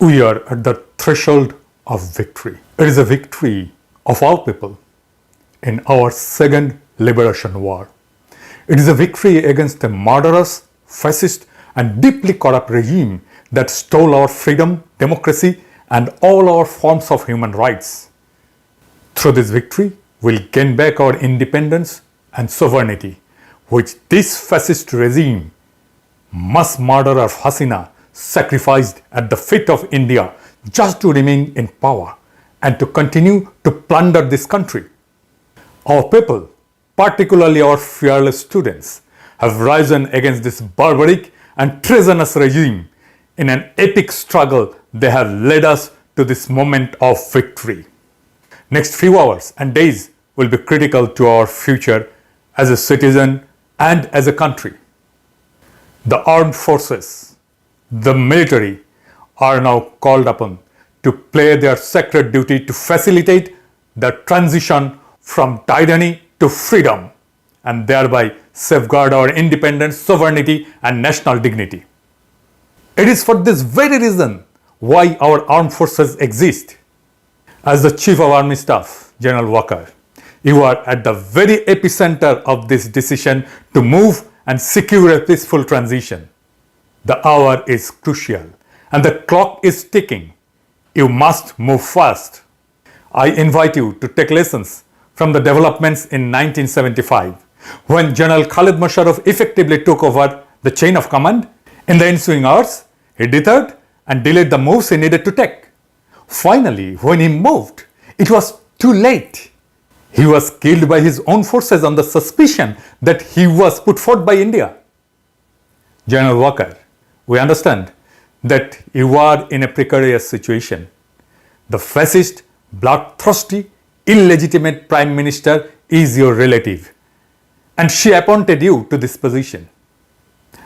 We are at the threshold of victory. It is a victory of all people in our second liberation war. It is a victory against a murderous, fascist, and deeply corrupt regime that stole our freedom, democracy, and all our forms of human rights. Through this victory, we'll gain back our independence and sovereignty, which this fascist regime, mass murderer of Hasina, sacrificed at the feet of India just to remain in power and to continue to plunder this country. Our people, particularly our fearless students, have risen against this barbaric and treasonous regime. In an epic struggle, they have led us to this moment of victory. Next few hours and days will be critical to our future as a citizen and as a country. The armed forces, the military, are now called upon to play their sacred duty to facilitate the transition from tyranny to freedom and thereby safeguard our independence, sovereignty, and national dignity. It is for this very reason why our armed forces exist. As the Chief of Army Staff, General Walker, you are at the very epicenter of this decision to move and secure a peaceful transition. The hour is crucial and the clock is ticking. You must move fast. I invite you to take lessons from the developments in 1975 when General Khalid Musharraf effectively took over the chain of command. In the ensuing hours, he deterred and delayed the moves he needed to take. Finally, when he moved, it was too late. He was killed by his own forces on the suspicion that he was put forth by India. General Walker, we understand that you are in a precarious situation. The fascist, bloodthirsty, illegitimate Prime Minister is your relative, and she appointed you to this position.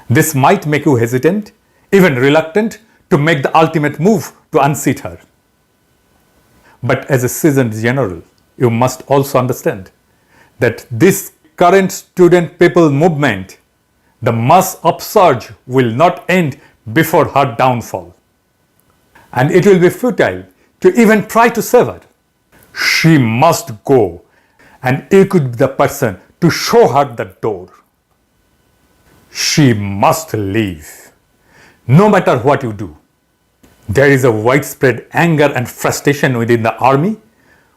This might make you hesitant, even reluctant to make the ultimate move to unseat her. But as a seasoned general, you must also understand that this current student people movement, the mass upsurge, will not end before her downfall. And it will be futile to even try to save her. She must go, and you could be the person to show her the door. She must leave, no matter what you do. There is a widespread anger and frustration within the army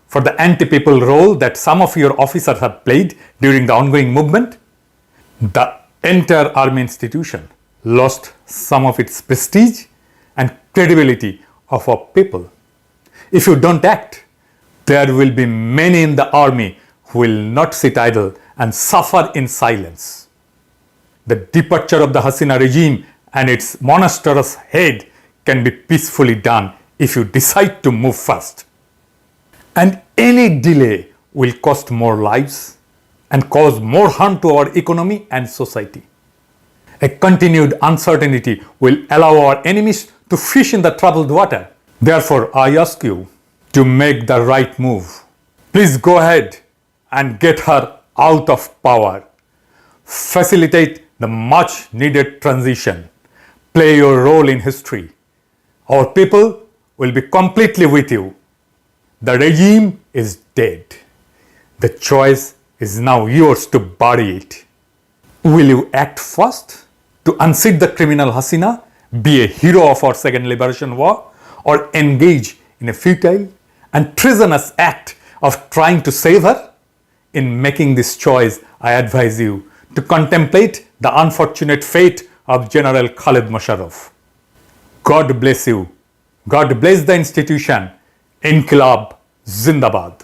for the anti-people role that some of your officers have played during the ongoing movement. The entire army institution lost some of its prestige and credibility of our people. If you don't act, there will be many in the army who will not sit idle and suffer in silence. The departure of the Hasina regime and its monstrous head can be peacefully done if you decide to move fast. And any delay will cost more lives and cause more harm to our economy and society. A continued uncertainty will allow our enemies to fish in the troubled water. Therefore, I ask you to make the right move. Please go ahead and get her out of power. Facilitate the much needed transition. Play your role in history. Our people will be completely with you. The regime is dead. The choice is now yours to bury it. Will you act fast to unseat the criminal Hasina, be a hero of our second liberation war, or engage in a futile and treasonous act of trying to save her? In making this choice, I advise you to contemplate the unfortunate fate of General Khalid Musharraf. God bless you. God bless the institution. Inqilab Zindabad.